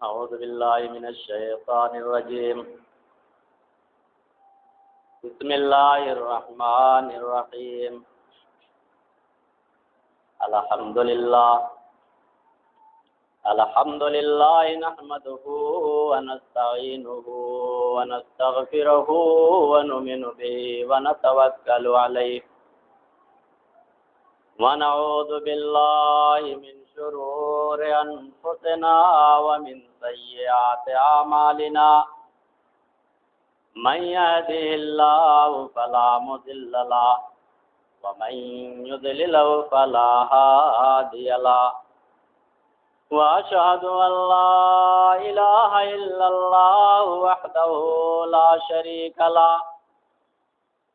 أعوذ بالله من الشيطان الرجيم بسم الله الرحمن الرحيم الحمد لله نحمده ونستعينه ونستغفره ونؤمن به ونتوكل عليه ونعوذ بالله من شرور أنفسنا ومن سيئات أعمالنا من يهده الله فلا مضل له ومن يضلل فلا هادي له وأشهد أن لا إله إلا الله وحده لا شريك له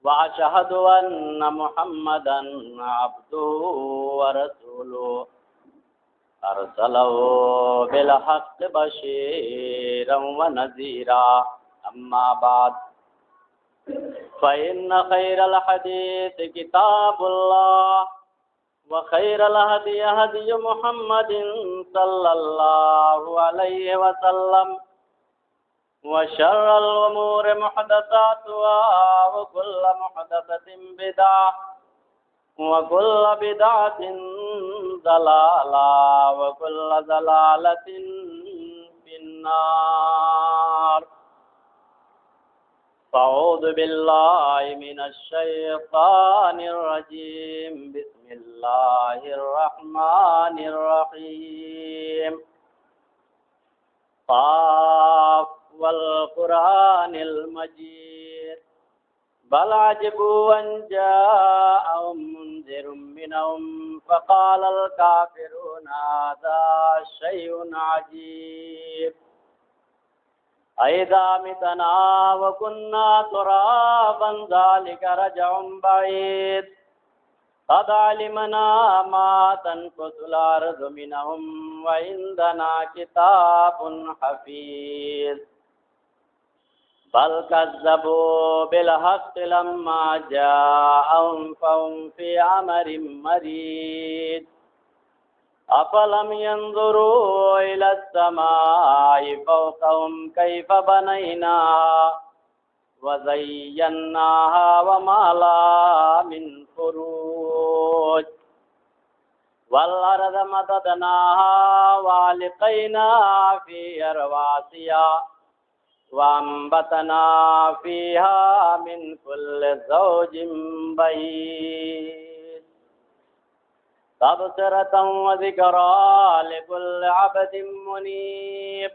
وأشهد أن محمدا عبده ورسوله أرسله بالحق بشيرا ونذيرا أما بعد فإن خير الحديث كتاب الله وخير الهدي هدي محمد صلى الله عليه وسلم وشر الأمور محدثاتها وكل محدثة بدعة وكل بدعة ضلالة وكل ضلالة في النار أعوذ بالله من الشيطان الرجيم بسم الله الرحمن الرحيم قاف والقرآن المجيد بل عجبوا أن جاءهم منذر منهم فقال الكافرون هذا شيء عجيب أإذا متنا وكنا ترابا ذلك رجع بعيد قد علمنا ما تنقص الأرض منهم وعندنا كتاب حفيظ بل كذبوا بالحق لما جاءهم فهم في أمر مريج أفلم ينظروا إلى السماء فوقهم كيف بنيناها وزيناها وما لها من فروج والأرض مددناها وألقينا فيها رواسي وأنبتنا فيها من كل زوج بهيج تبصرة وذكرى لكل عبد منيب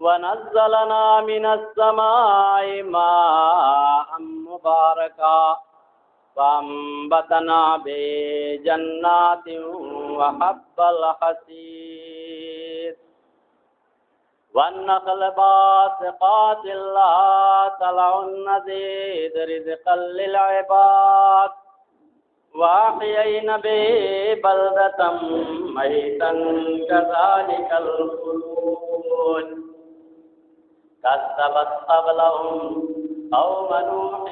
ونزلنا من السماء ماء مباركا فأنبتنا به جنات وحب الحصيد والنخل باسقات لها طلع نضيد رزقا للعباد وأحيينا به بلدة ميتا كذلك الخلود كذبت قبلهم قوم نوح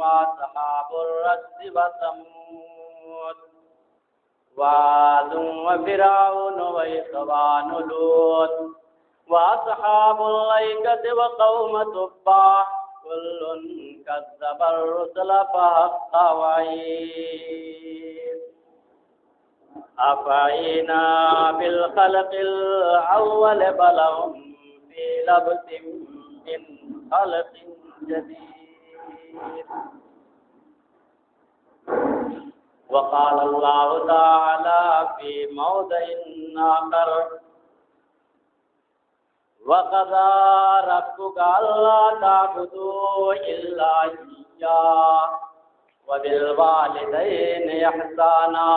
وأصحاب الرس وثمود وعاد وفرعون وإخوان لوط وأصحاب الأيكة وقوم تبع كل كذب الرسل فحق وعيد أفعينا بالخلق الأول بل هم في لبس من خلق جديد وقال الله تعالى في موضع آخر وَقَضَى رَبُّكَ أَلَّا تَعْبُدُوا إِلَّا إِيَّاهُ وَبِالْوَالِدَيْنِ إِحْسَانًا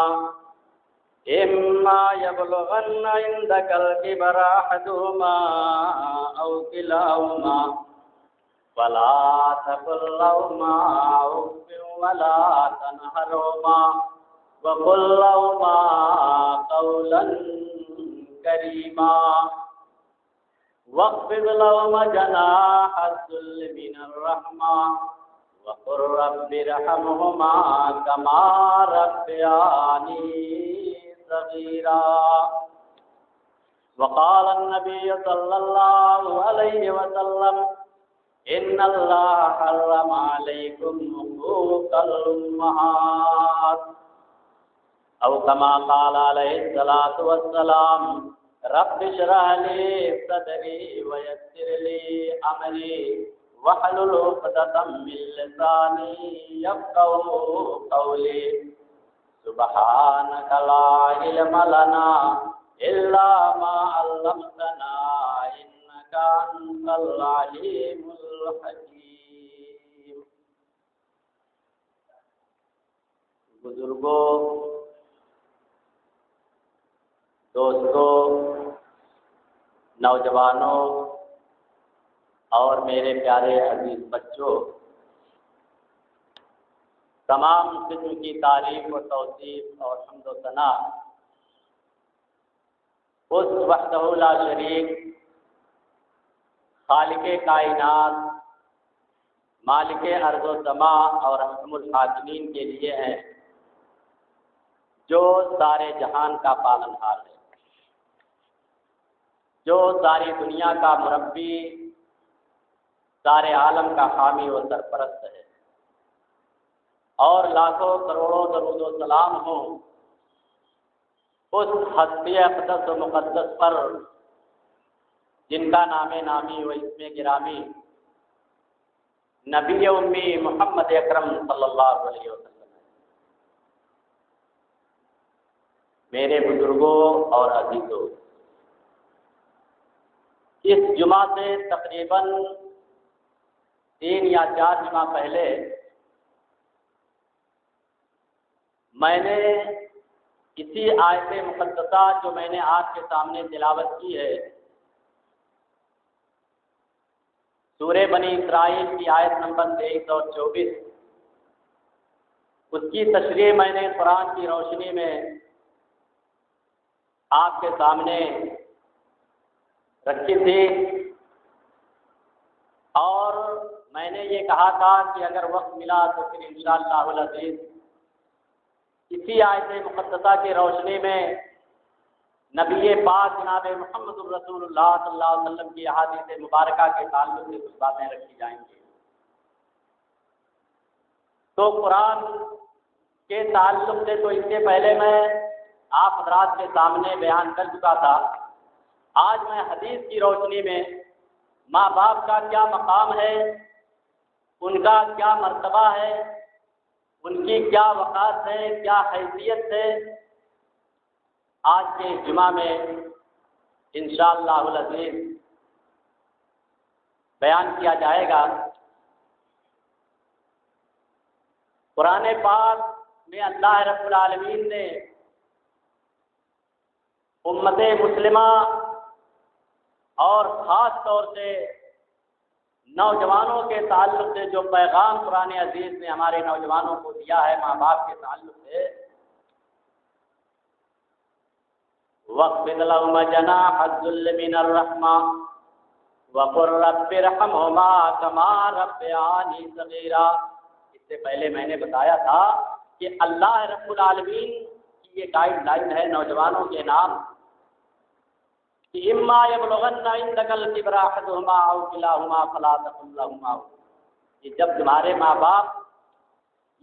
إِمَّا يَبْلُغَنَّ عِندَكَ الْكِبَرَ أَحَدُهُمَا أَوْ كِلَاهُمَا فَلَا تَقُل لَّهُمَا أُفٍّ وَلَا تَنْهَرْهُمَا وَقُل لَّهُمَا قَوْلًا كَرِيمًا واخفض لهما جناح الذل من الرحمة وقل رب ارحمهما كما ربياني صغيرا وقال النبي صلى الله عليه وسلم إن الله حرم عليكم حقوق الأمهات أو كما قال عليه الصلاة والسلام رب اشرح لي صدري ويسر لي امري واحلل عقدة من لساني يفقهوا قولي سبحانك لا علم لنا الا ما علمتنا انك انت العليم الحكيم. بزرگوں، دوستوں، نوجوانوں اور میرے پیارے عزیز بچوں، تمام قسم کی تعریف و توصیف اور حمد و ثنا اس وحدہ لا شریک خالق کائنات، مالک ارض و سماء اور حکم الحاکمین کے لیے ہیں، جو سارے جہان کا پالنہار ہے، جو ساری دنیا کا مربی، سارے عالم کا حامی و سرپرست ہے، اور لاکھوں کروڑوں درود و سلام ہوں اس ہستی اقدس و مقدس پر جن کا نام نامی و اسم گرامی نبی امی محمد اکرم صلی اللہ علیہ وسلم ہے۔ میرے بزرگوں اور عزیزوں، اس جمعہ سے تقریباً 3 یا 4 جمعہ پہلے میں نے اسی آیت مقدسہ جو میں نے آپ کے سامنے تلاوت کی ہے، سورہ بنی اسرائیل کی آیت نمبر 23 اور 24، اس کی تشریح میں نے قرآن کی روشنی میں آپ کے سامنے رکھی تھی، اور میں نے یہ کہا تھا کہ اگر وقت ملا تو پھر انشاءاللہ العزیز اسی آیت مقدسہ کی روشنی میں نبی پاک جناب محمد الرسول اللہ صلی اللہ علیہ وسلم کی احادیث مبارکہ کے تعلق سے کچھ باتیں رکھی جائیں گی۔ تو قرآن کے تعلق سے تو اس سے پہلے میں آپ حضرات کے سامنے بیان کر چکا تھا، آج میں حدیث کی روشنی میں ماں باپ کا کیا مقام ہے، ان کا کیا مرتبہ ہے، ان کی کیا وقار ہے، کیا حیثیت ہے، آج کے جمعہ میں انشاءاللہ العزیز بیان کیا جائے گا۔ قرآن پاک میں اللہ رب العالمین نے امت مسلمہ اور خاص طور سے نوجوانوں کے تعلق سے جو پیغام قرآن عزیز نے ہمارے نوجوانوں کو دیا ہے ماں باپ کے تعلق سے، وَاخْفِضْ لَهُمَا جَنَاحَ الذُّلِّ مِنَ الرَّحْمَةِ وَقُلْ رَبِّ ارْحَمْهُمَا كَمَا رَبَّيَانِي صَغِيرًا۔ اس سے پہلے میں نے بتایا تھا کہ اللہ رب العالمین کی یہ گائیڈ لائن ہے نوجوانوں کے نام کہ اما یبلغن عندک الکبر احدہما او کلاہما فلا تقل لہما، کہ جب تمہارے ماں باپ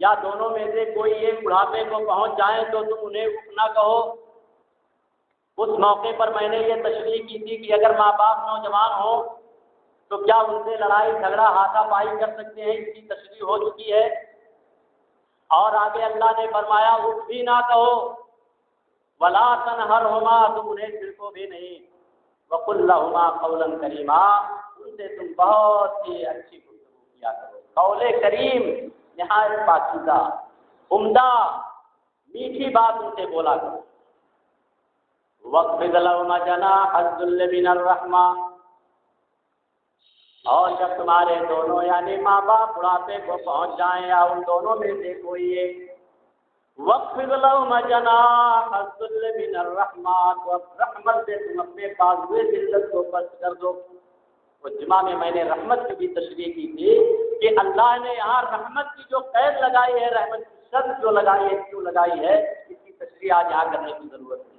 یا دونوں میں سے کوئی ایک بڑھاپے کو پہنچ جائیں تو تم انہیں اف نہ کہو۔ اس موقع پر میں نے یہ تشریح کی تھی کہ اگر ماں باپ نوجوان ہوں تو کیا ان سے لڑائی جھگڑا ہاتھا پائی کر سکتے ہیں، اس کی تشریح ہو چکی ہے۔ اور آگے اللہ نے فرمایا اف بھی نہ کہو، ولا تنہرہما، تم انہیں چھڑکو بھی نہیں، وقل لہما قولا کریما، ان سے تم بہت ہی اچھی گفتگو کیا کرو۔ قول کریم نہایت پاکیزہ، عمدہ، میٹھی بات ان سے بولا کرو۔ وَاخْفِضْ لَهُمَا جَنَاحَ الذُّلِّ مِنَ الرَّحْمَةِ، اور جب تمہارے دونوں یعنی ماں باپ بڑھاپے کو پہنچ جائیں یا ان دونوں میں سے کوئی ایک، وَاخْفِضْ لَهُمَا جَنَاحَ الذُّلِّ مِنَ الرَّحْمَةِ، تو اب رحمت سے تم اپنے بازوئے ذلت کو پست کر دو۔ وہ جمعہ میں میں نے رحمت کی بھی تشریح کی تھی کہ اللہ نے یہاں رحمت کی جو قید لگائی ہے، رحمت کی شرط جو لگائی ہے، کیوں لگائی ہے، اس کی تشریح آج یہاں کرنے کی ضرورت ہے۔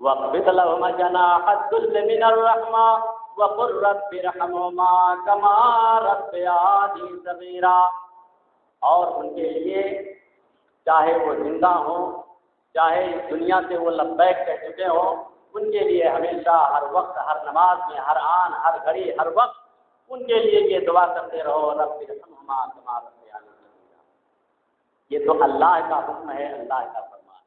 وَاخْفِضْ لَهُمَا جَنَاحَ الذُّلِّ مِنَ الرَّحْمَةِ وَقُلْ رَبِّ ارْحَمْهُمَا كَمَا رَبَّيَانِي صَغِيرًا، اور ان کے لیے چاہے وہ زندہ ہوں، چاہے اس دنیا سے وہ لبیک کہہ چکے ہوں، ان کے لیے ہمیشہ ہر وقت، ہر نماز میں، ہر آن، ہر گھڑی، ہر وقت ان کے لیے یہ دعا کرتے رہو، رب ارحمہما کما ربیانی صغیرا۔ یہ تو اللہ کا حکم ہے، اللہ کا فرمان۔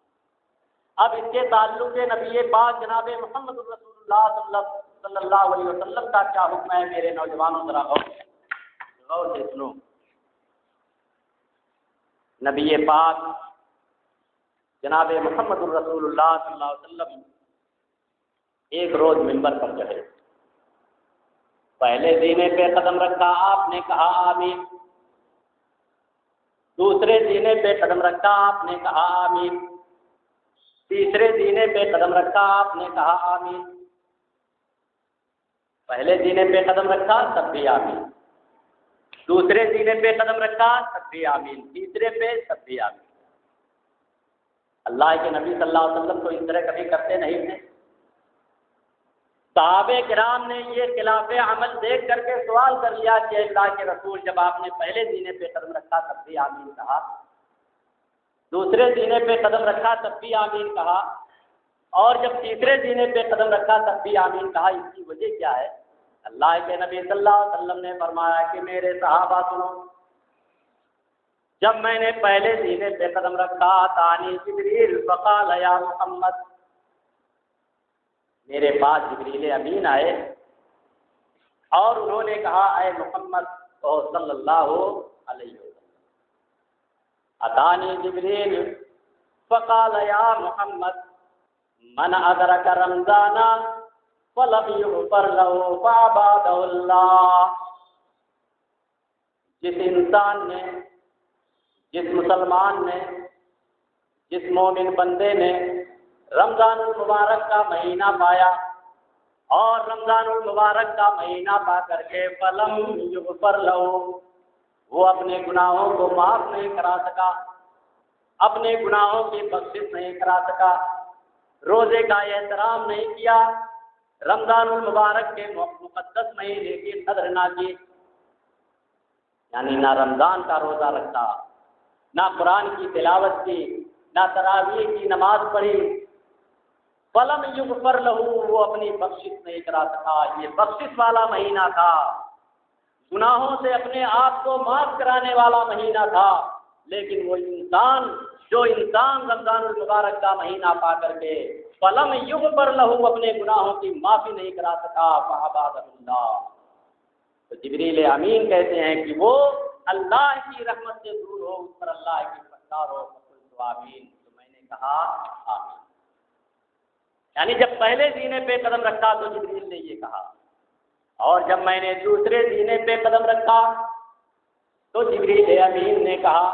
اب اس کے تعلق سے نبی پاک جناب محمد رسول اللہ صلی اللہ علیہ وسلم کا کیا حکم ہے، میرے نوجوانوں ذرا غور سے سنو۔ نبی پاک جناب محمد رسول اللہ صلی اللہ علیہ وسلم ایک روز منبر پر چڑھے، پہلے زینے پہ قدم رکھا، آپ نے کہا آمین، دوسرے زینے پہ قدم رکھا، آپ نے کہا آمین، تیسرے زینے پہ قدم رکھا، آپ نے کہا آمین۔ پہلے زینے پہ قدم رکھا تب بھی آمین، دوسرے زینے پہ قدم رکھا تب بھی آمین، تیسرے پہ تب بھی آمین۔ اللہ کے نبی صلی اللہ علیہ وسلم تو اس طرح کبھی کرتے نہیں تھے۔ صحابہ کرام نے یہ خلاف عمل دیکھ کر کے سوال کر لیا کہ اللہ کے رسول، جب آپ نے پہلے زینے پہ قدم رکھا تب بھی آمین کہا، دوسرے زینے پہ قدم رکھا تب بھی آمین کہا، اور جب تیسرے زینے پہ قدم رکھا تب بھی آمین کہا، اس کی وجہ کیا ہے؟ اللہ کے نبی صلی اللہ علیہ وسلم نے فرمایا کہ میرے صحابہ سنو، جب میں نے پہلے زینے پہ قدم رکھا تانی جبریل فقال یا محمد، میرے پاس جبریل امین آئے اور انہوں نے کہا اے محمد صلی اللہ علیہ وسلم، اتانی جبریل فقال یا محمد من ادرک رمضان فلم یغفر له فعباده اللہ، جس انسان نے، جس مسلمان نے، جس مومن بندے نے رمضان المبارک کا مہینہ پایا اور رمضان المبارک کا مہینہ پا کر کے فلم یغفر له، وہ اپنے گناہوں کو معاف نہیں کرا سکا، اپنے گناہوں کی بخشش نہیں کرا سکا، روزے کا احترام نہیں کیا، رمضان المبارک کے مقدس مہینے کی قدر نہ کی، یعنی نہ رمضان کا روزہ رکھا، نہ قرآن کی تلاوت کی، نہ تراویح کی نماز پڑھی، فلم یغفر لہ، وہ اپنی بخشش نہیں کرا سکا۔ یہ بخشش والا مہینہ تھا، گناہوں سے اپنے آپ کو معاف کرانے والا مہینہ تھا، لیکن وہ انسان جو انسان رمضان المبارک کا مہینہ پا کر کے فلم یغفر لہ اپنے گناہوں کی معافی نہیں کرا سکا، فعبادہ اللہ، تو جبریل امین کہتے ہیں کہ وہ اللہ کی رحمت سے دور ہو، اس پر اللہ کی فضل ہو، فقلت آمین، تو میں نے کہا آمین۔ یعنی جب پہلے سینے پہ قدم رکھا تو جبریل نے یہ کہا، اور جب میں نے دوسرے سینے پہ قدم رکھا تو جبریل امین نے کہا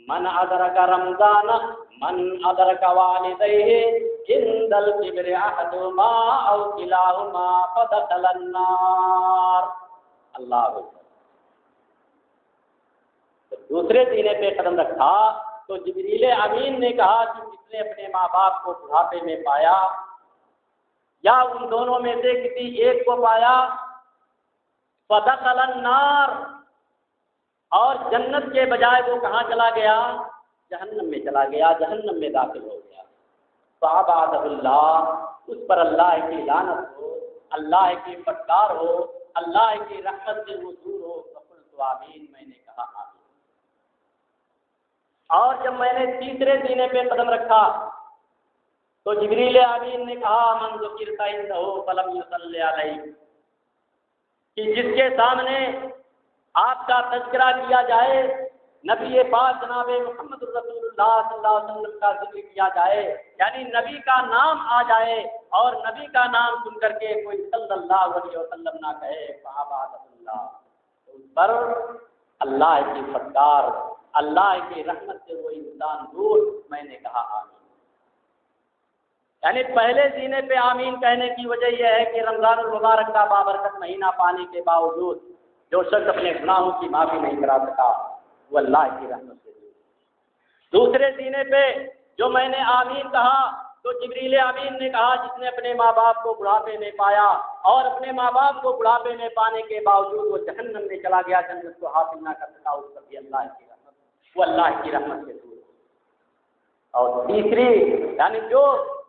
من ادرک رمضان من ادرک والدیہ عند الکبر احدہما او کلاہما فدخل النار۔ اللہ اکبر۔ تو دوسرے سینے پہ قدم رکھا تو جبریل امین نے کہا کہ جس نے اپنے ماں باپ کو بڑھاپے میں پایا یا ان دونوں میں سے کسی ایک کو پایا، فدخل النار، اور جنت کے بجائے وہ کہاں چلا گیا؟ جہنم میں چلا گیا، جہنم میں داخل ہو گیا۔ فعبادہ اللہ، اس پر اللہ کی لعنت ہو، اللہ کی فٹکار ہو، اللہ کی رحمت سے وہ دور ہو، فقلت آمین، میں نے کہا آمین۔ اور جب میں نے تیسرے سینے پہ قدم رکھا تو جبریل امین نے کہا من ذکرت عندہ فلم یصلی علیہ، کہ جس کے سامنے آپ کا تذکرہ کیا جائے، نبی پاک جناب محمد رسول اللہ صلی اللہ علیہ وسلم کا ذکر کیا جائے، یعنی نبی کا نام آ جائے اور نبی کا نام سن کر کے کوئی صلی اللہ علیہ وسلم نہ کہے، فعبادہ اللہ، اس پر اللہ کی فٹکار، اللہ کی رحمت سے وہ انسان دور، میں نے کہا آمین۔ یعنی پہلے سینے پہ آمین کہنے کی وجہ یہ ہے کہ رمضان المبارک کا بابرکت مہینہ پانے کے باوجود جو شخص اپنے گناہوں کی معافی نہیں کرا سکا وہ اللہ کی رحمت سے دور۔ دوسرے سینے پہ جو میں نے آمین کہا تو جبریل امین نے کہا جس نے اپنے ماں باپ کو بڑھاپے میں پایا اور اپنے ماں باپ کو بڑھاپے میں پانے کے باوجود وہ جہنم میں چلا گیا، جنت کو حاصل نہ کر سکا، اس پر بھی اللہ کی رحمت، وہ اللہ کی رحمت سے دور۔ اور تیسری، یعنی جو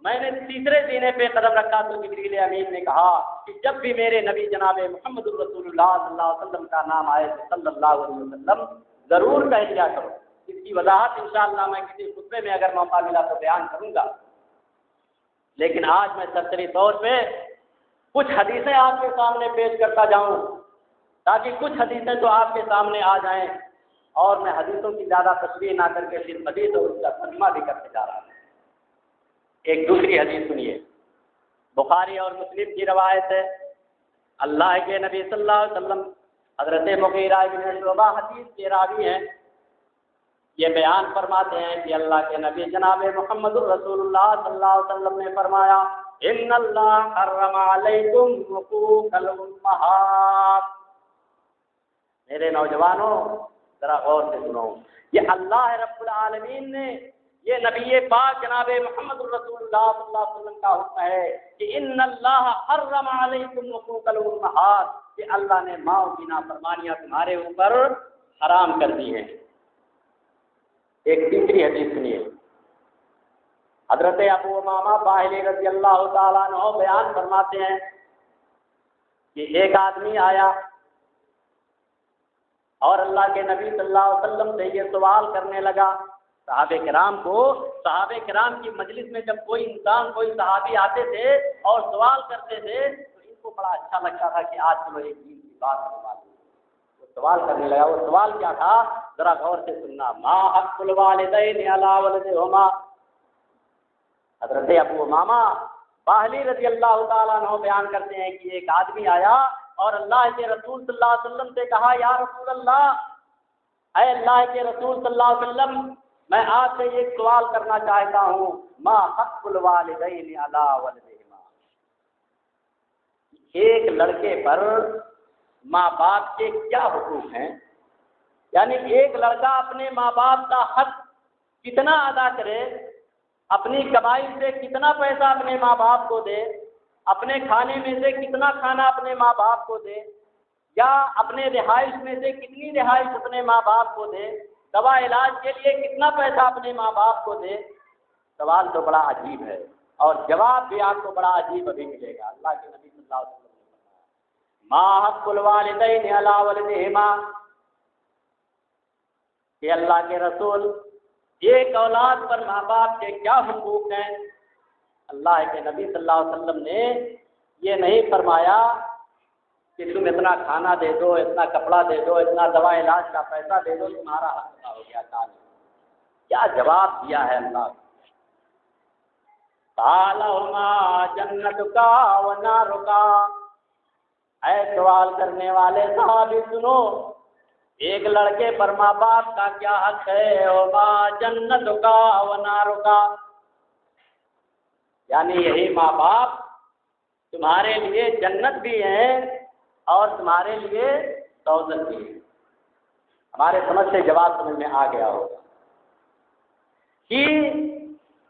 میں نے تیسرے سینے پہ قدم رکھا تو جبریل امین نے کہا کہ جب بھی میرے نبی جناب محمد الرسول اللہ صلی اللہ علیہ وسلم کا نام آئے تو صلی اللہ علیہ وسلم ضرور کہہ دیا کرو۔ اس کی وضاحت انشاءاللہ میں کسی خطبے میں اگر موقع ملا تو بیان کروں گا، لیکن آج میں سرسری طور پہ کچھ حدیثیں آپ کے سامنے پیش کرتا جاؤں تاکہ کچھ حدیثیں تو آپ کے سامنے آ جائیں، اور میں حدیثوں کی زیادہ تشریح نہ کر کے صرف حدیث اور اس کا ترجمہ بھی کرتے جا رہا ہوں۔ ایک دوسری حدیث سنیے، بخاری اور مسلم کی روایت ہے، اللہ کے نبی صلی اللہ علیہ وسلم حضرت مغیرہ بن شعبہ حدیث کے راوی ہیں، یہ بیان فرماتے ہیں کہ اللہ کے نبی جناب محمد الرسول اللہ صلی اللہ علیہ وسلم نے فرمایا ان اللہ حرم علیکم حقوق الامہات۔ میرے نوجوانوں ذرا غور سے سنو، یہ اللہ رب العالمین نے، یہ نبی پاک جناب محمد الرسول اللہ صلی اللہ علیہ وسلم کا حکم ہے کہ ان اللہ حرم علیکم حقوق الامہات، کہ اللہ نے ماؤں کی نافرمانیاں تمہارے اوپر حرام کر دی ہیں۔ ایک تیسری حدیث سنیے، حضرت ابو امامہ باہلی رضی اللہ تعالیٰ عنہ بیان فرماتے ہیں کہ ایک آدمی آیا اور اللہ کے نبی صلی اللہ علیہ وسلم سے یہ سوال کرنے لگا۔ صحابہ کرام کی مجلس میں جب کوئی انسان، کوئی صحابی آتے تھے اور سوال کرتے تھے تو ان کو بڑا اچھا لگتا تھا کہ آج چلو ایک دین کی بات کروا دیں۔ وہ سوال کرنے لگا، وہ سوال کیا تھا ذرا غور سے سننا، ما حق الوالدین علی ولدہما۔ حضرت ابو امامہ باہلی رضی اللہ تعالیٰ عنہ بیان کرتے ہیں کہ ایک آدمی آیا اور اللہ کے رسول صلی اللہ علیہ وسلم سے کہا یا رسول اللہ، اے اللہ کے رسول صلی اللہ علیہ وسلم، میں آپ سے ایک سوال کرنا چاہتا ہوں، ما حق الوالدین علی ولدہما، ایک لڑکے پر ماں باپ کے کیا حقوق ہیں؟ یعنی ایک لڑکا اپنے ماں باپ کا حق کتنا ادا کرے، اپنی کمائی سے کتنا پیسہ اپنے ماں باپ کو دے، اپنے کھانے میں سے کتنا کھانا اپنے ماں باپ کو دے، یا اپنے رہائش میں سے کتنی رہائش اپنے ماں باپ کو دے، دوا علاج کے لیے کتنا پیسہ اپنے ماں باپ کو دے۔ سوال تو بڑا عجیب ہے، اور جواب بھی آپ کو بڑا عجیب ابھی ملے گا۔ اللہ کے نبی صلی اللہ علیہ وسلم نے فرمایا ما حق الوالدین علی ولدہما، کہ اللہ کے رسول ایک اولاد پر ماں باپ کے کیا حقوق ہیں۔ اللہ کے نبی صلی اللہ علیہ وسلم نے یہ نہیں فرمایا کہ تم اتنا کھانا دے دو، اتنا کپڑا دے دو، اتنا دوا علاج کا پیسہ دے دو، تمہارا حق ادا ہو گیا کام۔ کیا جواب دیا ہے اللہ نے؟ قالہما جنتک و نارک، اے سوال کرنے والے صحابی سنو، ایک لڑکے پر ماں باپ کا کیا حق ہے؟ وما جنتک و نارک، یعنی یہی ماں باپ تمہارے لیے جنت بھی ہیں اور تمہارے لیے دوزخ بھی ہے۔ ہمارے سمجھ سے جواب سمجھ میں آ گیا ہوگا کہ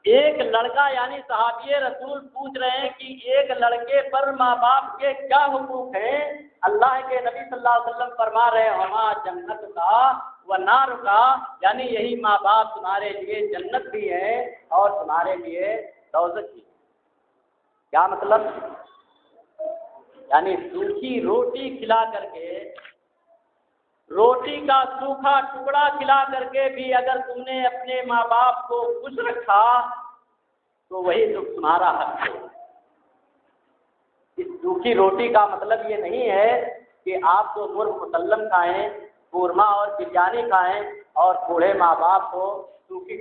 ایک لڑکا یعنی صحابی رسول پوچھ رہے ہیں کہ ایک لڑکے پر ماں باپ کے کیا حقوق ہیں۔ اللہ کے نبی صلی اللہ علیہ وسلم فرما رہے ہیں وما جنت کا و نار کا، یعنی یہی ماں باپ تمہارے لیے جنت بھی ہے اور تمہارے لیے دوزخ بھی ہے۔ کیا مطلب؟ یعنی سوکھی روٹی کھلا کر کے، روٹی کا سوکھا ٹکڑا کھلا کر کے بھی اگر تم نے اپنے ماں باپ کو خوش رکھا تو وہی تو تمہارا حق ہے۔ اس سوکھی روٹی کا مطلب یہ نہیں ہے کہ آپ کو مرغ مسلم کھائیں، قورمہ اور بریانی کھائیں اور بوڑھے ماں باپ کو سوکھی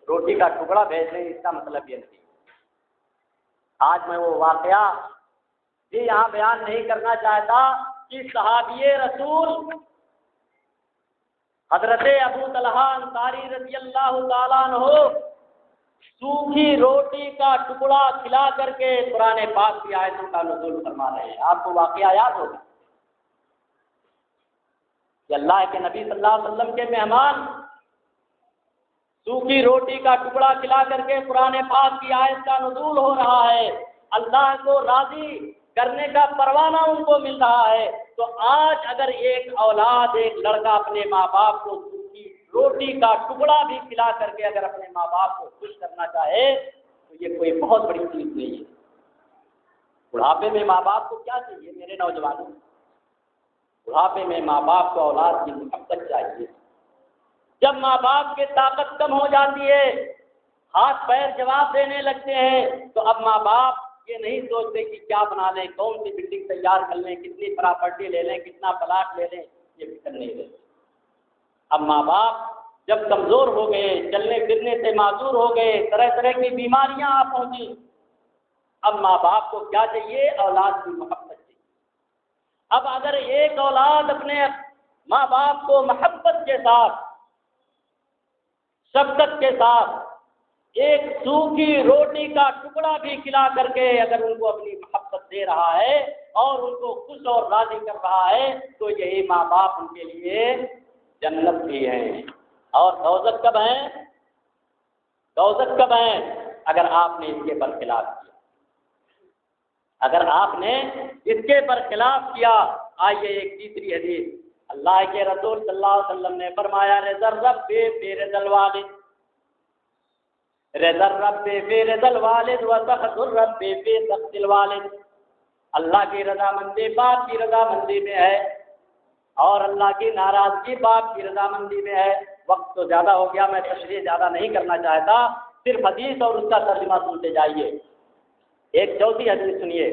روٹی کا ٹکڑا بھیج دیں، اس کا مطلب یہ نہیں۔ آج میں وہ واقعہ بھی یہاں بیان نہیں کرنا چاہتا کہ صحابی رسول حضرت ابو طلحہ انصاری رضی اللہ تعالیٰ عنہ سوکھی روٹی کا ٹکڑا کھلا کر کے قرآن پاک کی آیتوں کا نزول فرما رہے ہیں۔ آپ کو واقعہ یاد ہوگا کہ اللہ کے نبی صلی اللہ علیہ وسلم کے مہمان سوکھی روٹی کا ٹکڑا کھلا کر کے قرآن پاک کی آیت کا نزول ہو رہا ہے، اللہ کو راضی کرنے کا پروانہ ان کو مل رہا ہے۔ تو آج اگر ایک اولاد، ایک لڑکا اپنے ماں باپ کو سوکھی روٹی کا ٹکڑا بھی کھلا کر کے اگر اپنے ماں باپ کو خوش کرنا چاہے تو یہ کوئی بہت بڑی چیز نہیں ہے۔ بڑھاپے میں ماں باپ کو کیا چاہیے میرے نوجوانوں؟ بڑھاپے میں ماں باپ کو اولاد کی محبت چاہیے۔ جب ماں باپ کی طاقت کم ہو جاتی ہے، ہاتھ پیر جواب دینے لگتے ہیں، تو اب ماں باپ یہ نہیں سوچتے کہ کیا بنا لیں، کون سی بلڈنگ تیار کر لیں، کتنی پراپرٹی لے لیں، کتنا پلاٹ لے لیں، یہ فکر نہیں لیتے۔ اب ماں باپ جب کمزور ہو گئے، چلنے پھرنے سے معذور ہو گئے، طرح طرح کی بیماریاں آ پہنچی، اب ماں باپ کو کیا چاہیے؟ اولاد کی محبت چاہیے۔ اب اگر ایک اولاد اپنے ماں باپ کو محبت کے ساتھ، شفقت کے ساتھ ایک سوکھی روٹی کا ٹکڑا بھی کھلا کر کے اگر ان کو اپنی محبت دے رہا ہے اور ان کو خوش اور راضی کر رہا ہے تو یہی ماں باپ ان کے لیے جنت بھی ہیں۔ اور دوزخ کب ہیں؟ دوزخ کب ہیں؟ اگر آپ نے اس کے برخلاف کیا، اگر آپ نے اس کے برخلاف کیا۔ آئیے ایک تیسری حدیث، اللہ کے رسول صلی اللہ علیہ وسلم نے فرمایا رضا الرب فی رضا الوالد، رضا الرب فی رضا الوالد و سخط الرب فی سخط الوالد۔ اللہ کی رضامندی باپ کی رضامندی میں ہے اور اللہ کی ناراضگی باپ کی رضامندی میں ہے۔ وقت تو زیادہ ہو گیا، میں تشریح زیادہ نہیں کرنا چاہتا، صرف حدیث اور اس کا ترجمہ سنتے جائیے۔ ایک چوتھی حدیث سنیے،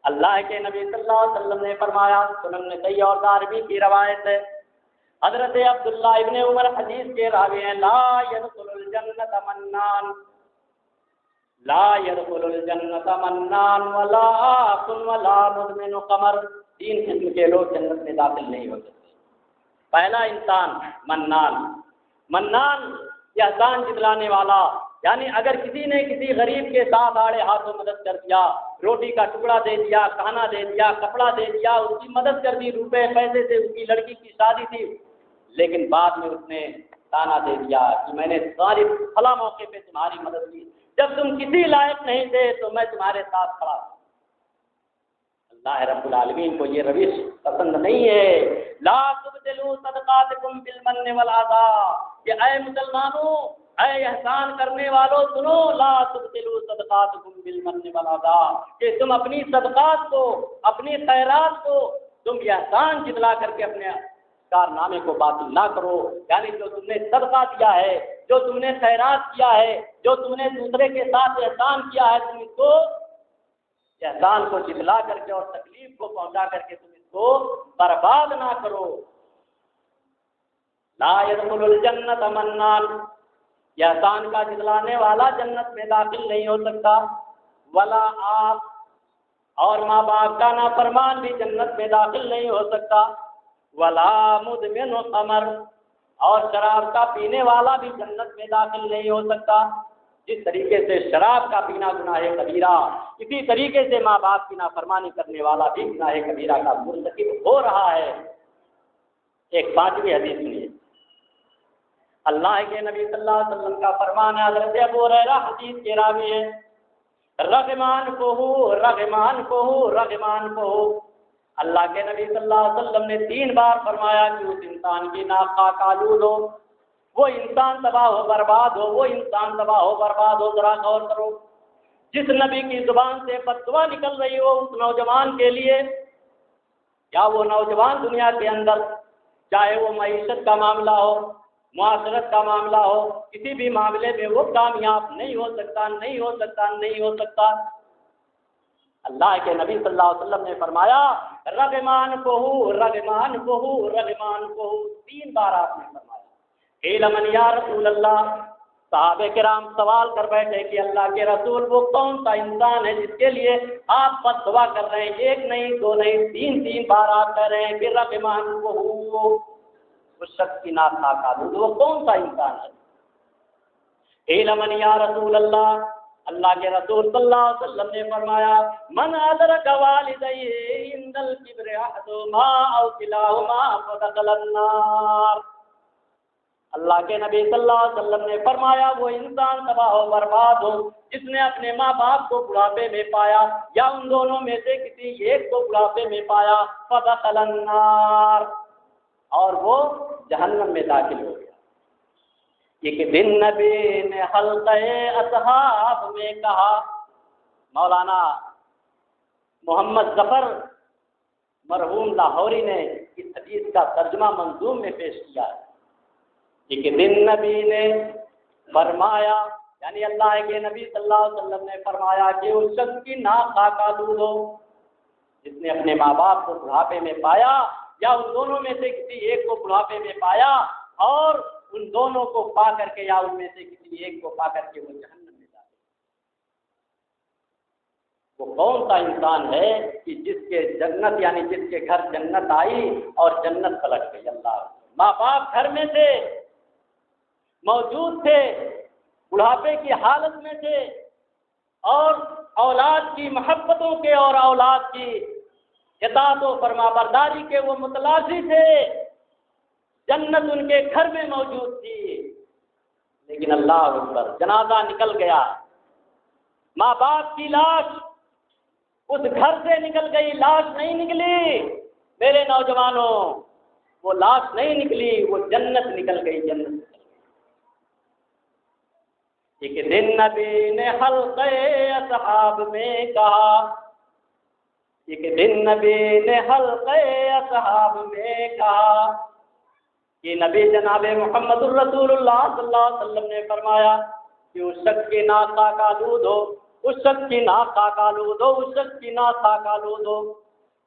اللہ کے نبی صلی اللہ علیہ وسلم نے فرمایا، سنن نسائی اور دارمی کی روایت ہے، حضرت عبداللہ ابن عمر حدیث کے راوی ہیں، لا يدخل الجنت منان، لا يدخل الجنت منان ولا آخن ولا مدمن قمر۔ تین قسم کے لوگ جنت میں داخل نہیں ہو سکتے۔ پہلا انسان منان، منان یہ احسان جتلانے والا، یعنی اگر کسی نے کسی غریب کے ساتھ آڑے ہاتھوں مدد کر دیا، روٹی کا ٹکڑا دے دیا، کھانا دے دیا، کپڑا دے دیا، اس کی مدد کر دی، روپے پیسے سے اس کی لڑکی کی شادی تھی، لیکن بعد میں اس نے تانا دے دیا کہ میں نے ساری فلاں موقع پہ تمہاری مدد کی، جب تم کسی لائق نہیں تھے تو میں تمہارے ساتھ کھڑا تھا۔ اللہ رب العالمین کو یہ روش پسند نہیں ہے۔ لا تبدلوا صدقاتکم بالمن والعطا، کہ اے مسلمانوں اے احسان کرنے والوں سنو، لا تبطلوا صدقاتکم بالمن والعطا، کہ تم اپنی صدقات کو، اپنی خیرات کو تم یہ احسان جتلا کر کے اپنے کارنامے کو باطل نہ کرو۔ یعنی جو تم نے صدقہ دیا ہے، جو تم نے خیرات کیا ہے، جو تم نے دوسرے کے ساتھ احسان کیا ہے، تم اس کو احسان کو جتلا کر کے اور تکلیف کو پہنچا کر کے تم اس کو برباد نہ کرو۔ لا يدخل الجنت منان، یہ احسان کا جتلانے والا جنت میں داخل نہیں ہو سکتا۔ ولا آپ، اور ماں باپ کا نافرمان بھی جنت میں داخل نہیں ہو سکتا۔ ولا مدمن خمر، اور شراب کا پینے والا بھی جنت میں داخل نہیں ہو سکتا۔ جس طریقے سے شراب کا پینا گناہ کبیرہ، اسی طریقے سے ماں باپ کی نافرمانی کرنے والا بھی گناہ کبیرہ کا مرتکب ہو رہا ہے۔ ایک 5ویں حدیث سنیے، اللہ کے نبی صلی اللہ علیہ وسلم کا فرمان ہے، حضرت ابو ہریرہ حدیث کے راوی ہے، رغمان کو اللہ کے نبی صلی اللہ علیہ وسلم نے 3 بار فرمایا کہ اس انسان کی ناک خاک آلود ہو، وہ انسان تباہ ہو برباد ہو، وہ انسان تباہ ہو برباد ہو۔ ذرا غور کرو، جس نبی کی زبان سے بددعا نکل رہی ہو اس نوجوان کے لیے، یا وہ نوجوان دنیا کے اندر، چاہے وہ معیشت کا معاملہ ہو، معاشرت کا معاملہ ہو، کسی بھی معاملے میں وہ کامیاب نہیں ہو سکتا، نہیں ہو سکتا، نہیں ہو سکتا۔ اللہ کے نبی صلی اللہ علیہ وسلم نے فرمایا رغمان کو 3 بار آپ نے فرمایا۔ علمن یا رسول اللہ، صحابہ کرام سوال کر بیٹھے کہ اللہ کے رسول وہ کون سا انسان ہے جس کے لیے آپ بد دعا کر رہے ہیں؟ 1 نہیں 2 نہیں 3 بار آپ کہہ رہے ہیں کہ رغمان کو، اس شخص کی ناک خاک آلود، وہ کون سا انسان ہے؟ علمن یا رسول اللہ، اللہ کے رسول صلی اللہ علیہ وسلم نے فرمایا من ادرک والدیہ عند الکبر احدہما او کلاہما فدخل النار۔ اللہ کے نبی صلی اللہ علیہ وسلم نے فرمایا وہ انسان تباہ و برباد ہو جس نے اپنے ماں باپ کو بڑھاپے میں پایا یا ان دونوں میں سے کسی ایک کو بڑھاپے میں پایا، فدخل النار، اور وہ جہنم میں داخل ہو گیا۔ ایک دن نبی نے حلقہ اصحاب میں کہا، مولانا محمد ظفر مرحوم لاہوری نے اس حدیث کا ترجمہ منظوم میں پیش کیا ہے۔ ایک دن نبی نے فرمایا، یعنی اللہ کے نبی صلی اللہ علیہ وسلم نے فرمایا کہ اس شخص کی ناک خاک آلود ہو جس نے اپنے ماں باپ کو بڑھاپے میں پایا یا ان دونوں میں سے کسی ایک کو بڑھاپے میں پایا، اور ان دونوں کو پا کر کے یا ان میں سے کسی ایک کو پا کر کے وہ جہنم میں جائے۔ وہ کون سا انسان ہے کہ جس کے جنت، یعنی جس کے گھر جنت آئی اور جنت پلٹ گئی؟ اللہ، ماں باپ گھر میں تھے، موجود تھے، بڑھاپے کی حالت میں تھے، اور اولاد کی محبتوں کے اور اولاد کی اطاعت و فرما برداری کے وہ متلاشی تھے، جنت ان کے گھر میں موجود تھی، لیکن اللہ اکبر، جنازہ نکل گیا، ماں باپ کی لاش اس گھر سے نکل گئی، لاش نہیں نکلی میرے نوجوانوں، وہ لاش نہیں نکلی، وہ جنت نکل گئی، جنت نکل گئی۔ ایک دن نبی نے حلقہ اصحاب میں کہا، ایک دن نبی نے حلقہ اصحاب میں کہا کہ نبی جناب محمد الرسول اللہ صلی اللہ علیہ وسلم نے فرمایا کہ اس شخص کی ناک خاک آلود ہو، اس شخص کی ناک خاک آلود ہو، اس شخص کی ناک خاک آلود ہو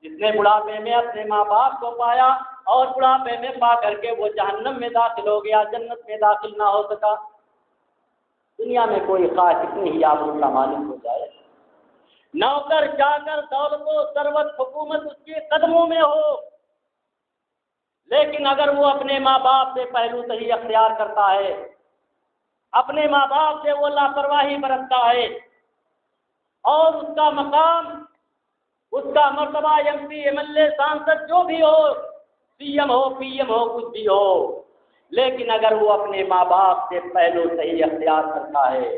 جس نے بڑھاپے میں اپنے ماں باپ کو پایا اور بڑھاپے میں پا کر کے وہ جہنم میں داخل ہو گیا، جنت میں داخل نہ ہو سکا۔ دنیا میں کوئی خواہ کتنی ہی آبرو کا مالک ہو جائے، نوکر چاکر، دولت و ثروت، حکومت اس کے قدموں میں ہو، لیکن اگر وہ اپنے ماں باپ سے پہلو صحیح اختیار کرتا ہے، اپنے ماں باپ سے وہ لاپرواہی برتتا ہے، اور اس کا مقام، اس کا مرتبہ M P, M L A, سانسد جو بھی ہو، سی ایم ہو، پی ایم ہو، کچھ بھی ہو، لیکن اگر وہ اپنے ماں باپ سے پہلو صحیح اختیار کرتا ہے،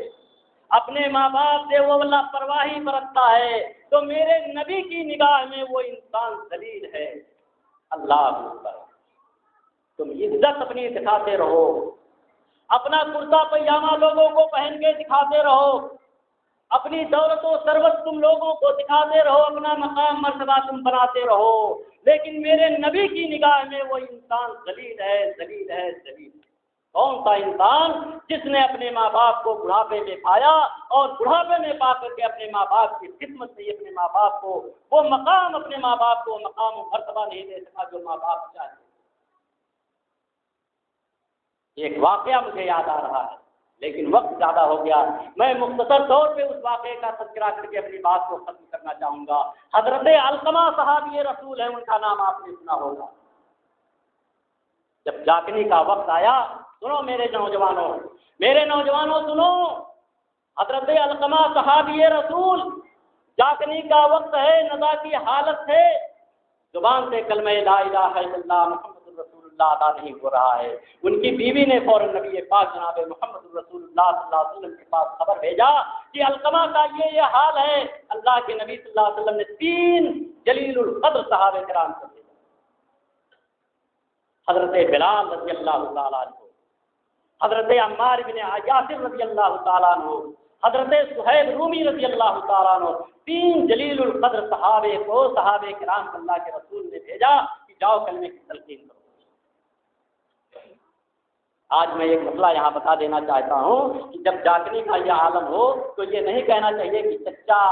اپنے ماں باپ سے وہ لاپرواہی برتتا ہے، تو میرے نبی کی نگاہ میں وہ انسان ذلیل ہے۔ اللہ اکبر، تم عزت اپنی دکھاتے رہو، اپنا کرتا پیجامہ لوگوں کو پہن کے دکھاتے رہو، اپنی دولت و ثروت تم لوگوں کو دکھاتے رہو، اپنا مقام مرتبہ تم بناتے رہو، لیکن میرے نبی کی نگاہ میں وہ انسان ذلیل ہے، ذلیل ہے، ذلیل ہے۔ کون سا انسان جس نے اپنے ماں باپ کو بڑھاپے میں پایا اور بڑھاپے میں پا کر کے اپنے ماں باپ کی خدمت سے اپنے ماں باپ کو وہ مقام، اپنے ماں باپ کو مقام و مرتبہ نہیں دے سکا جو ماں باپ چاہتے۔ ایک واقعہ مجھے یاد آ رہا ہے، لیکن وقت زیادہ ہو گیا، میں مختصر طور پہ اس واقعے کا تذکرہ کر کے اپنی بات کو ختم کرنا چاہوں گا۔ حضرت علقمہ صحابی رسول ہے، ان کا نام آپ نے سنا ہوگا۔ جب جاگنے کا وقت آیا، سنو میرے نوجوانوں سنو، حضرت علقمہ صحابی رسول، جاگنے کا وقت ہے، نزا کی حالت ہے، زبان سے کلمہ لا الہ الا اللہ محمد رسول اللہ ادا نہیں ہو رہا ہے۔ ان کی بیوی نے فوراً نبی پاک جناب محمد رسول اللہ صلی اللہ علیہ وسلم کے پاس خبر بھیجا کہ علقمہ کا یہ حال ہے۔ اللہ کے نبی صلی اللہ علیہ وسلم نے 3 جلیل القدر صحابہ کرام کو بھیجا، حضرت بلال رضی اللہ تعالیٰ عنہ، حضرت عمار بن یاسر رضی اللہ تعالیٰ عنہ، حضرت صہیب رومی رضی اللہ تعالیٰ عنہ، 3 جلیل القدر صحابہ کو صحابہ کرام اللہ کے رسول نے بھیجا کہ جاؤ کلمے کی تلقین کرو۔ آج میں ایک مسئلہ یہاں بتا دینا چاہتا ہوں کہ جب جاگنے کا یہ عالم ہو تو یہ نہیں کہنا چاہیے کہ چچا،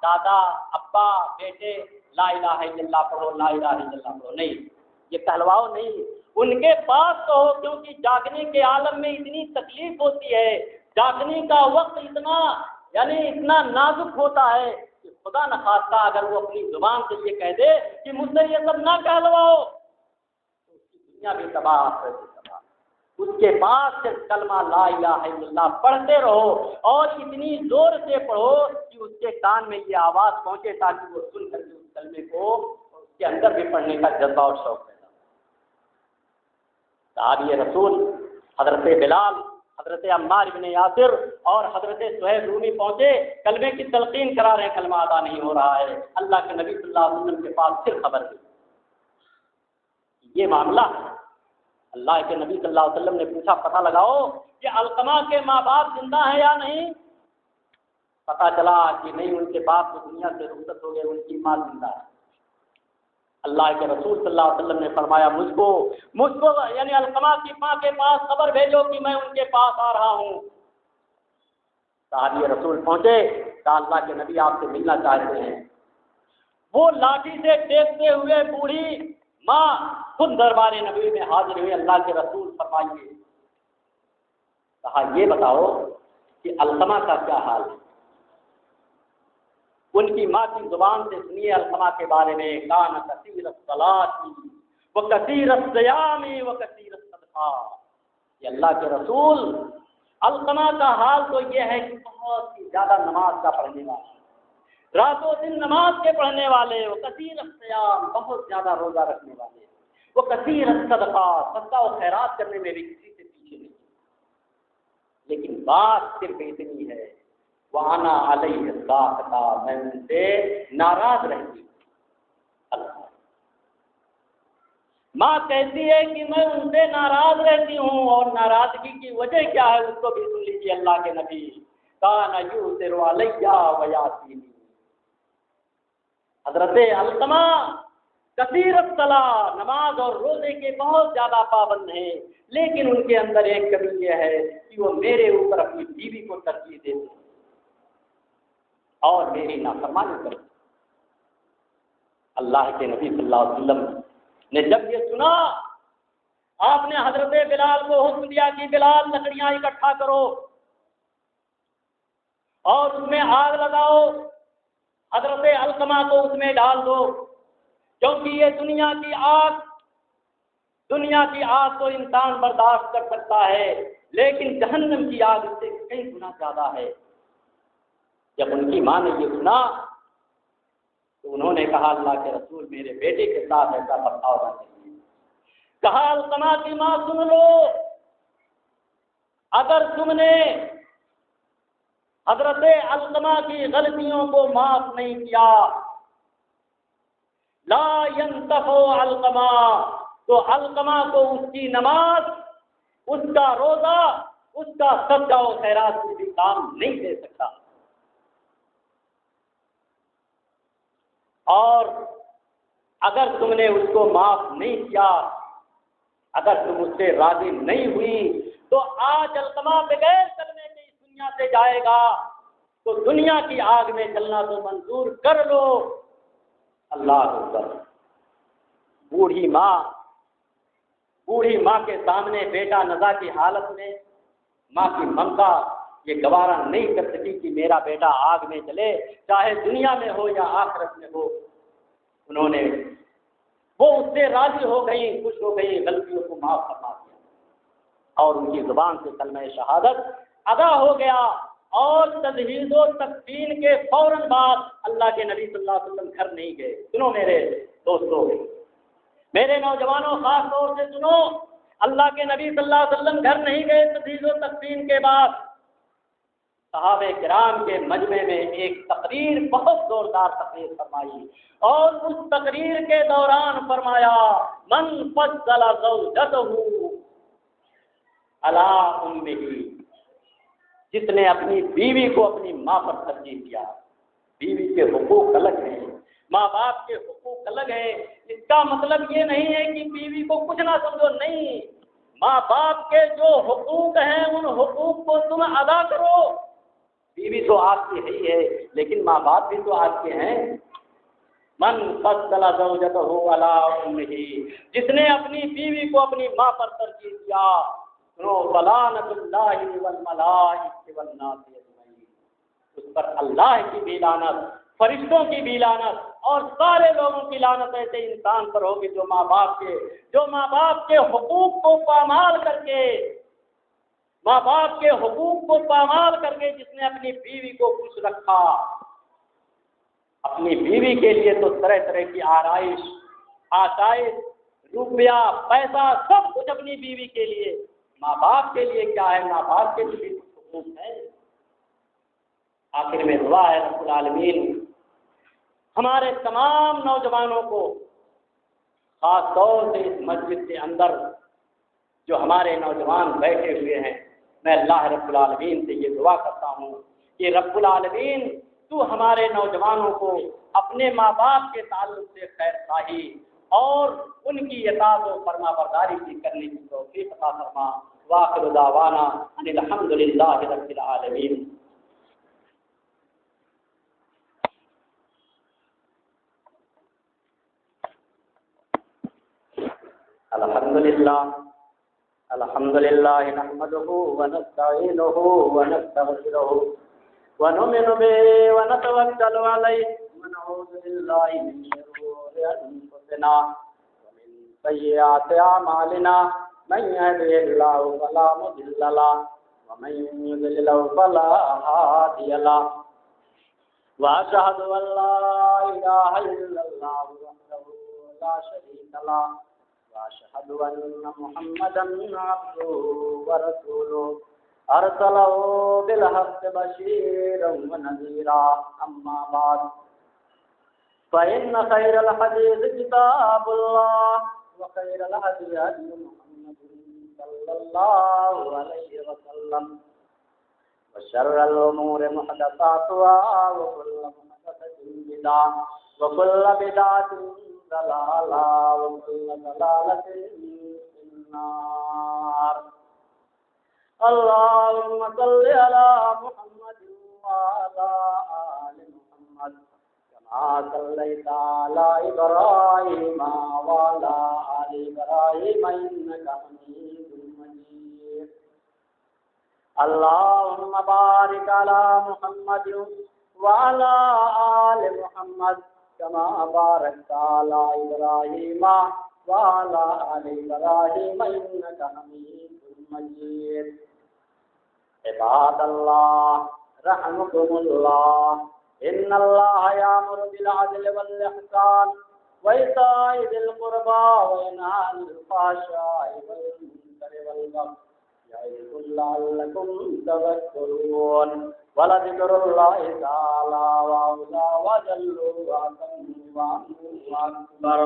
دادا، ابا، بیٹے لا الہ الا اللہ پڑھو، لا الہ الا اللہ پڑھو، نہیں، یہ کہلواؤ نہیں، ان کے پاس تو ہو، کیونکہ جاگنے کے عالم میں اتنی تکلیف ہوتی ہے، جاگنے کا وقت اتنا نازک ہوتا ہے کہ خدا نخواستہ اگر وہ اپنی زبان سے یہ کہہ دے کہ مجھ سے یہ سب نہ کہلواؤ تو اس کی دنیا بھی تباہ ہے۔ اس کے پاس صرف کلمہ لا الہ الا اللہ پڑھتے رہو اور اتنی زور سے پڑھو کہ اس کے کان میں یہ آواز پہنچے تاکہ وہ سن کر کے اس کلمے کو اس کے اندر بھی پڑھنے کا جذبہ اور شوق پیدا ہو۔ صحابی رسول حضرت بلال، حضرت عمار بن یاسر اور حضرت صہیب رومی پہنچے، کلمے کی تلقین کرا رہے ہیں، کلمہ ادا نہیں ہو رہا ہے۔ اللہ کے نبی صلی اللہ علیہ وسلم کے پاس پھر خبر دی، یہ معاملہ ہے۔ اللہ کے نبی صلی اللہ علیہ وسلم نے پوچھا پتہ لگاؤ کہ علقمہ کے ماں باپ زندہ ہیں یا نہیں؟ پتہ چلا کہ نہیں، ان کے باپ تو دنیا سے رخصت ہو گئے، ان کی ماں زندہ ہے۔ اللہ کے رسول صلی اللہ علیہ وسلم نے فرمایا مجھ کو یعنی علقمہ کی ماں کے پاس خبر بھیجو کہ میں ان کے پاس آ رہا ہوں۔ صحابی رسول پہنچے، کہا اللہ کے نبی آپ سے ملنا چاہتے ہیں۔ وہ لاٹھی سے ٹیکتے ہوئے بوڑھی ماں خود دربار نبی میں حاضر ہوئے، اللہ کے رسول فرمائیے۔ کہا یہ بتاؤ کہ علقمہ کا کیا حال ہے؟ ان کی ماں کی زبان سے سنیے علقمہ کے بارے میں، کان کثیر الصلاۃ وکثیر الصیام وکثیر الصدقات۔ یہ اللہ کے رسول، علقمہ کا حال تو یہ ہے کہ بہت ہی زیادہ نماز کا پڑھنے والا، رات و دن نماز کے پڑھنے والے، وہ کثیر الصیام بہت زیادہ روزہ رکھنے والے، وہ کثیر الصدقات صدقہ و خیرات کرنے میں بھی کسی سے پیچھے نہیں۔ لیکن بات صرف اتنی ہے، وَأَنَا عَلَيْهِ السَّاخِطَةُ، میں ان سے ناراض رہتی ہوں۔ ماں کہتی ہے کہ میں ان سے ناراض رہتی ہوں، اور ناراضگی کی وجہ کیا ہے اس کو بھی سن لیجیے اللہ کے نبی۔ کان یؤثر علی ویاتینی، حضرت علقمہ کثیر الصلاۃ، نماز اور روزے کے بہت زیادہ پابند ہیں، لیکن ان کے اندر ایک کمی یہ ہے کہ وہ میرے اوپر اپنی بیوی کو ترجیح دیتے ہیں اور میری نافرمانی کرتے ہیں۔ اللہ کے نبی صلی اللہ علیہ وسلم نے جب یہ سنا، آپ نے حضرت بلال کو حکم دیا کہ بلال لکڑیاں اکٹھا کرو اور اس میں آگ لگاؤ، حضرت علقمہ کو اس میں ڈال دو، کیونکہ یہ دنیا کی آگ تو انسان برداشت کر سکتا ہے، لیکن جہنم کی آگ اس سے کئی گنا زیادہ ہے۔ جب ان کی ماں نے یہ سنا تو انہوں نے کہا اللہ کے رسول میرے بیٹے کے ساتھ ایسا برتاؤ نہ کیجیے۔ کہا علقمہ کی ماں سن لو، اگر تم نے حضرت علقمہ کی غلطیوں کو معاف نہیں کیا، لا ينتفع علقمہ، تو علقمہ کو اس کی نماز، اس کا روزہ اس کا صدقہ و خیرات کچھ بھی کام نہیں دے سکتا۔ اور اگر تم نے اس کو معاف نہیں کیا، اگر تم اس سے راضی نہیں ہوئی، تو آج التما بغیر چلنے کے اس دنیا سے جائے گا، تو دنیا کی آگ میں چلنا تو منظور کر لو۔ اللہ اکبر۔ بوڑھی ماں کے سامنے بیٹا نزا کی حالت میں ماں کی ممتا یہ گوارا نہیں کر سکی کہ میرا بیٹا آگ میں چلے، چاہے دنیا میں ہو یا آخرت میں ہو۔ وہ اس سے راضی ہو گئی، خوش ہو گئی، غلطیوں کو معاف فرما دیا، اور ان کی زبان سے کلمہ شہادت ادا ہو گیا۔ اور تجہیز و تکفین کے فوراً بعد اللہ کے نبی صلی اللہ علیہ وسلم گھر نہیں گئے۔ سنو میرے دوستوں، میرے نوجوانوں، خاص طور سے سنو، اللہ کے نبی صلی اللہ علیہ وسلم گھر نہیں گئے تجہیز و تکفین کے بعد۔ صحابہ کرام کے مجمع میں ایک تقریر، بہت زوردار تقریر فرمائی، اور اس تقریر کے دوران فرمایا من فضل زوجته علی امہ، جس نے اپنی بیوی کو اپنی ماں پر ترجیح دیا۔ بیوی کے حقوق الگ ہیں، ماں باپ کے حقوق الگ ہیں۔ اس کا مطلب یہ نہیں ہے کہ بیوی کو کچھ نہ سمجھو، نہیں، ماں باپ کے جو حقوق ہیں ان حقوق کو تم ادا کرو۔ بیوی تو آپ کی ہی ہے، لیکن ماں باپ بھی تو آپ کے ہیں۔ من فضل زوجته علی امہ، جس نے اپنی بیوی کو اپنی ماں پر ترجیح دیا، سنو، فلعنۃ اللہ والملائکۃ والناس اجمعین، اس پر اللہ کی بھی لعنت، فرشتوں کی بھی لعنت، اور سارے لوگوں کی لعنت ایسے انسان پر ہوگی جو ماں باپ کے حقوق کو پامال کر کے، ماں باپ کے حقوق کو پامال کر کے جس نے اپنی بیوی کو خوش رکھا۔ اپنی بیوی کے لیے تو طرح طرح کی آرائش، آسائش، روپیہ، پیسہ، سب کچھ اپنی بیوی کے لیے۔ ماں باپ کے لیے کیا ہے؟ ماں باپ کے لیے کچھ حقوق ہے۔ آخر میں دعا ہے رب العالمین ہمارے تمام نوجوانوں کو، خاص طور سے اس مسجد کے اندر جو ہمارے نوجوان بیٹھے ہوئے ہیں، میں اللہ رب العالمین سے یہ دعا کرتا ہوں کہ رب العالمین تو ہمارے نوجوانوں کو اپنے ماں باپ کے تعلق سے خیر خواہی اور ان کی اطاعت و فرما برداری کی کرنے کی توفیق عطا فرما۔ وآخر دعوانا ان الحمد للہ رب العالمین۔ الحمد للہ نحمده ونستعینه ونستغفره ونؤمن به ونتوکل علیہ ونعوذ باللہ من شرور انفسنا ومن سیئات اعمالنا، من یهده اللہ فلا مضل له ومن یضلل فلا هادی له، واشهد ان لا الہ الا اللہ وحدہ لا شریک له، واشهد ان محمدا عبده ورسوله ارسله بالحق بشيرا ونذيرا، اما بعد فان خير الحديث كتاب الله وخير الهدي هدي محمد صلى الله عليه وسلم، وشر الامور محدثاتها وكل محدثة بدعة وكل بدعة ضلالة وكل ضلالة في النار۔ اللهم صل على محمد وعلى آل محمد كما صليت على إبراهيم وعلى آل إبراهيم إنك حميد مجيد۔ اللهم بارك على محمد وعلى آل محمد كما باركت على إبراهيم وعلى آل إبراهيم إنك حميد مجيد۔ عباد الله رحمكم الله، إن الله يأمر بالعدل والإحسان وإيتاء ذي القربى وينهى عن الفحشاء والمنكر والبغي يعظكم لعلكم تذكرون، ولذكر الله تعالى وأعلى وجل وأتم وأكبر۔